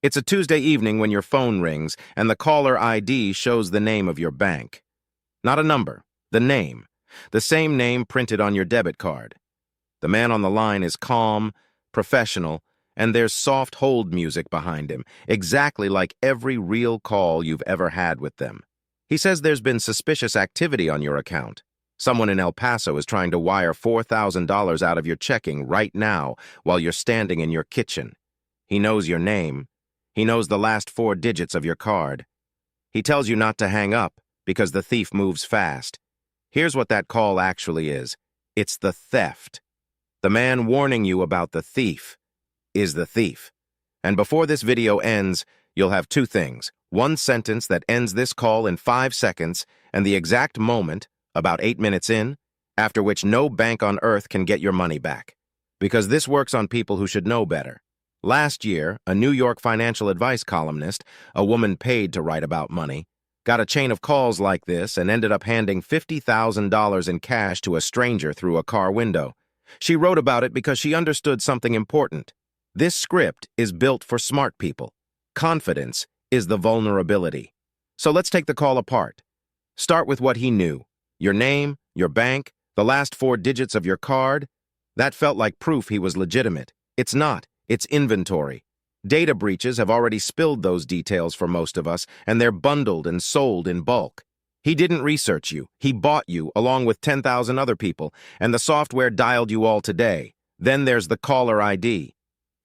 It's a Tuesday evening when your phone rings and the caller ID shows the name of your bank. Not a number, the name. The same name printed on your debit card. The man on the line is calm, professional, and there's soft hold music behind him, exactly like every real call you've ever had with them. He says there's been suspicious activity on your account. Someone in El Paso is trying to wire $4,000 out of your checking right now while you're standing in your kitchen. He knows your name. He knows the last 4 digits of your card. He tells you not to hang up because the thief moves fast. Here's what that call actually is. It's the theft. The man warning you about the thief is the thief. And before this video ends, you'll have 2 things. 1 sentence that ends this call in 5 seconds and the exact moment, about 8 minutes in, after which no bank on earth can get your money back. Because this works on people who should know better. Last year, a New York financial advice columnist, a woman paid to write about money, got a chain of calls like this and ended up handing $50,000 in cash to a stranger through a car window. She wrote about it because she understood something important. This script is built for smart people. Confidence is the vulnerability. So let's take the call apart. Start with what he knew. Your name, your bank, the last 4 digits of your card. That felt like proof he was legitimate. It's not. It's inventory. Data breaches have already spilled those details for most of us, and they're bundled and sold in bulk. He didn't research you. He bought you, along with 10,000 other people, and the software dialed you all today. Then there's the caller ID.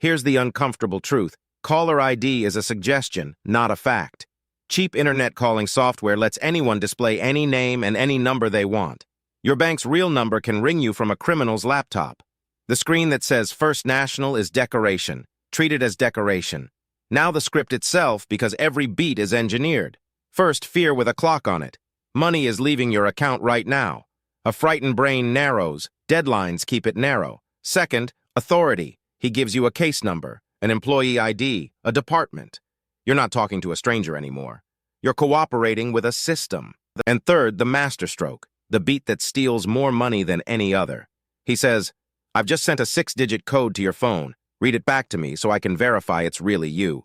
Here's the uncomfortable truth. Caller ID is a suggestion, not a fact. Cheap internet calling software lets anyone display any name and any number they want. Your bank's real number can ring you from a criminal's laptop. The screen that says First National is decoration. Treat it as decoration. Now the script itself, because every beat is engineered. First, fear with a clock on it. Money is leaving your account right now. A frightened brain narrows. Deadlines keep it narrow. Second, authority. He gives you a case number, an employee ID, a department. You're not talking to a stranger anymore. You're cooperating with a system. And third, the masterstroke, the beat that steals more money than any other. He says, I've just sent a 6-digit code to your phone. Read it back to me so I can verify it's really you.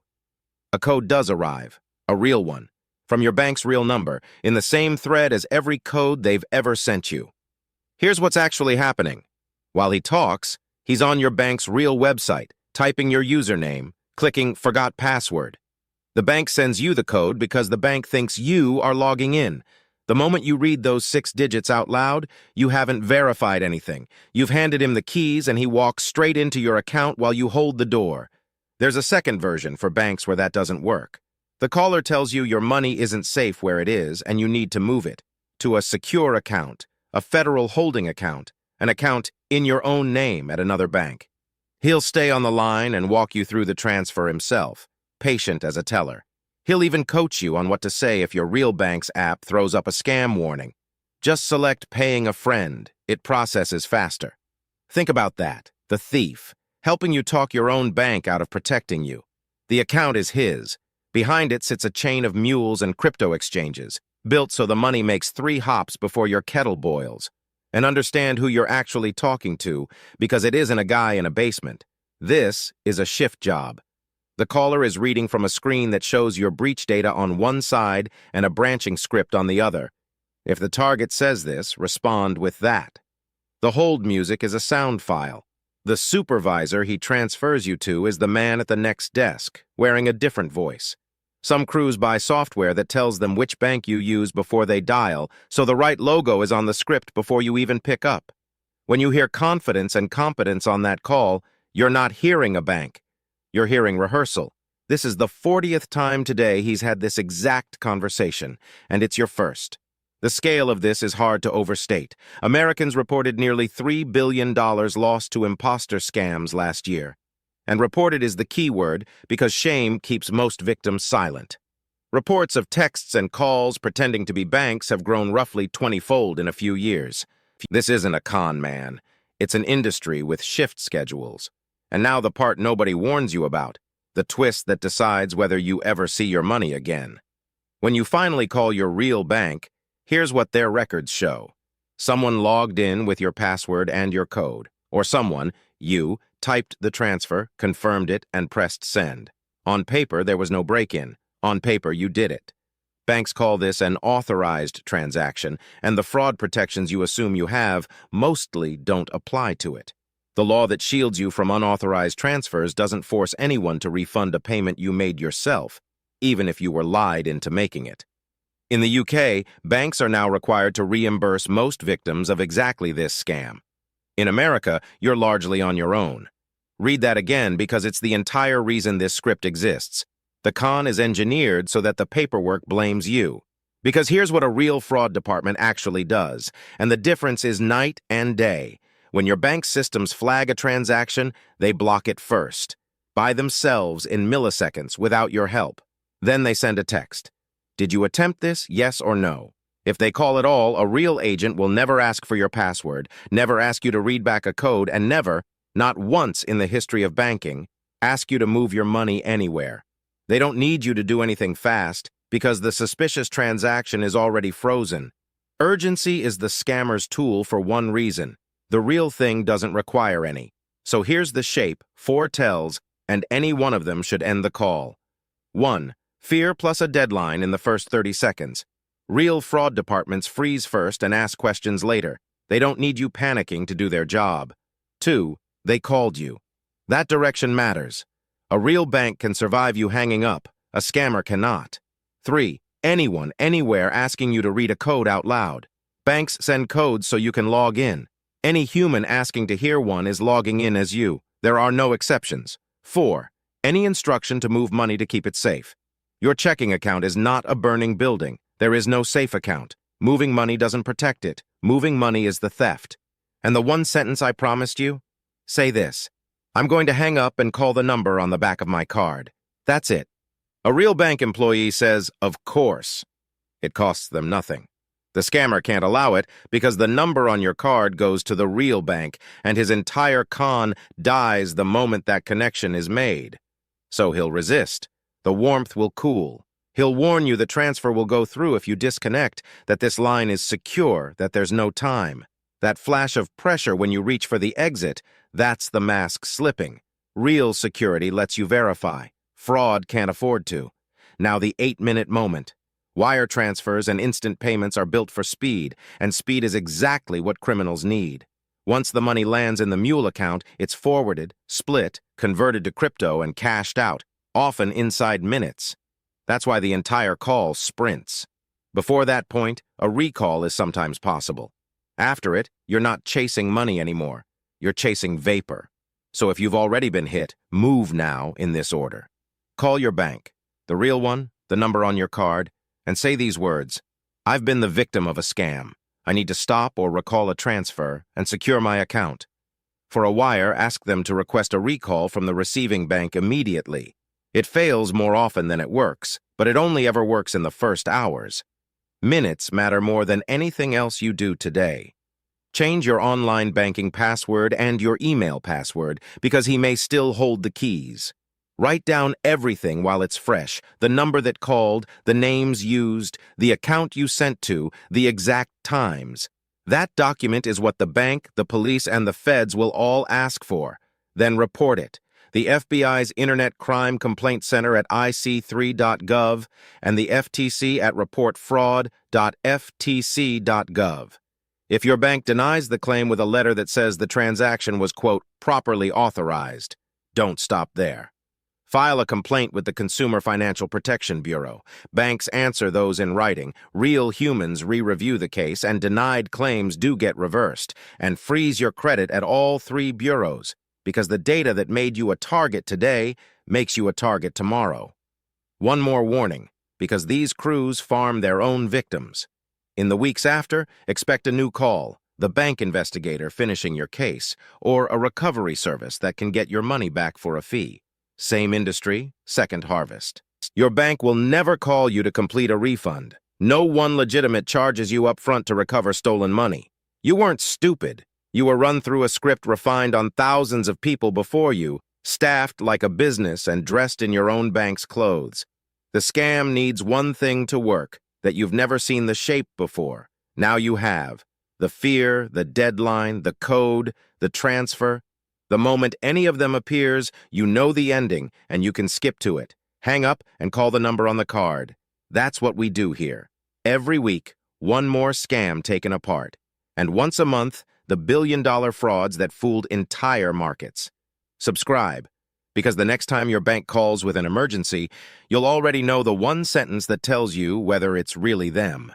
A code does arrive, a real one, from your bank's real number, in the same thread as every code they've ever sent you. Here's what's actually happening. While he talks, he's on your bank's real website, typing your username, clicking Forgot Password. The bank sends you the code because the bank thinks you are logging in. The moment you read those 6 digits out loud, you haven't verified anything. You've handed him the keys and he walks straight into your account while you hold the door. There's a second version for banks where that doesn't work. The caller tells you your money isn't safe where it is and you need to move it to a secure account, a federal holding account, an account in your own name at another bank. He'll stay on the line and walk you through the transfer himself, patient as a teller. He'll even coach you on what to say if your real bank's app throws up a scam warning. Just select paying a friend. It processes faster. Think about that. The thief, helping you talk your own bank out of protecting you. The account is his. Behind it sits a chain of mules and crypto exchanges, built so the money makes 3 hops before your kettle boils. And understand who you're actually talking to, because it isn't a guy in a basement. This is a shift job. The caller is reading from a screen that shows your breach data on one side and a branching script on the other. If the target says this, respond with that. The hold music is a sound file. The supervisor he transfers you to is the man at the next desk, wearing a different voice. Some crews buy software that tells them which bank you use before they dial, so the right logo is on the script before you even pick up. When you hear confidence and competence on that call, you're not hearing a bank. You're hearing rehearsal. This is the 40th time today he's had this exact conversation, and it's your first. The scale of this is hard to overstate. Americans reported nearly $3 billion lost to imposter scams last year. And reported is the key word because shame keeps most victims silent. Reports of texts and calls pretending to be banks have grown roughly 20-fold in a few years. This isn't a con man. It's an industry with shift schedules. And now the part nobody warns you about, the twist that decides whether you ever see your money again. When you finally call your real bank, here's what their records show. Someone logged in with your password and your code, or someone, you, typed the transfer, confirmed it, and pressed send. On paper, there was no break-in. On paper, you did it. Banks call this an authorized transaction, and the fraud protections you assume you have mostly don't apply to it. The law that shields you from unauthorized transfers doesn't force anyone to refund a payment you made yourself, even if you were lied into making it. In the UK, banks are now required to reimburse most victims of exactly this scam. In America, you're largely on your own. Read that again because it's the entire reason this script exists. The con is engineered so that the paperwork blames you. Because here's what a real fraud department actually does, and the difference is night and day. When your bank systems flag a transaction, they block it first, by themselves in milliseconds without your help. Then they send a text. Did you attempt this, yes or no? If they call at all, a real agent will never ask for your password, never ask you to read back a code, and never, not once in the history of banking, ask you to move your money anywhere. They don't need you to do anything fast because the suspicious transaction is already frozen. Urgency is the scammer's tool for one reason. The real thing doesn't require any. So here's the shape, 4 tells, and any one of them should end the call. 1. Fear plus a deadline in the first 30 seconds. Real fraud departments freeze first and ask questions later. They don't need you panicking to do their job. 2. They called you. That direction matters. A real bank can survive you hanging up. A scammer cannot. 3. Anyone, anywhere asking you to read a code out loud. Banks send codes so you can log in. Any human asking to hear one is logging in as you. There are no exceptions. 4. Any instruction to move money to keep it safe. Your checking account is not a burning building. There is no safe account. Moving money doesn't protect it. Moving money is the theft. And the one sentence I promised you? Say this. I'm going to hang up and call the number on the back of my card. That's it. A real bank employee says, of course. It costs them nothing. The scammer can't allow it because the number on your card goes to the real bank and his entire con dies the moment that connection is made. So he'll resist. The warmth will cool. He'll warn you the transfer will go through if you disconnect, that this line is secure, that there's no time. That flash of pressure when you reach for the exit, that's the mask slipping. Real security lets you verify. Fraud can't afford to. Now the 8-minute moment. Wire transfers and instant payments are built for speed, and speed is exactly what criminals need. Once the money lands in the mule account, it's forwarded, split, converted to crypto, and cashed out, often inside minutes. That's why the entire call sprints. Before that point, a recall is sometimes possible. After it, you're not chasing money anymore. You're chasing vapor. So if you've already been hit, move now in this order. Call your bank, the real one, the number on your card, and say these words. I've been the victim of a scam. I need to stop or recall a transfer and secure my account. For a wire, ask them to request a recall from the receiving bank immediately. It fails more often than it works, but it only ever works in the first hours. Minutes matter more than anything else you do today. Change your online banking password and your email password because he may still hold the keys. Write down everything while it's fresh, the number that called, the names used, the account you sent to, the exact times. That document is what the bank, the police, and the feds will all ask for. Then report it. The FBI's Internet Crime Complaint Center at ic3.gov and the FTC at reportfraud.ftc.gov. If your bank denies the claim with a letter that says the transaction was, quote, properly authorized, don't stop there. File a complaint with the Consumer Financial Protection Bureau. Banks answer those in writing. Real humans re-review the case, and denied claims do get reversed. And freeze your credit at all 3 bureaus, because the data that made you a target today makes you a target tomorrow. One more warning, because these crews farm their own victims. In the weeks after, expect a new call, the bank investigator finishing your case, or a recovery service that can get your money back for a fee. Same industry, second harvest. Your bank will never call you to complete a refund. No one legitimate charges you up front to recover stolen money. You weren't stupid. You were run through a script refined on thousands of people before you, staffed like a business and dressed in your own bank's clothes. The scam needs one thing to work that you've never seen the shape before. Now you have. The fear, the deadline, the code, the transfer. The moment any of them appears, you know the ending, and you can skip to it. Hang up and call the number on the card. That's what we do here. Every week, one more scam taken apart. And once a month, the billion-dollar frauds that fooled entire markets. Subscribe, because the next time your bank calls with an emergency, you'll already know the one sentence that tells you whether it's really them.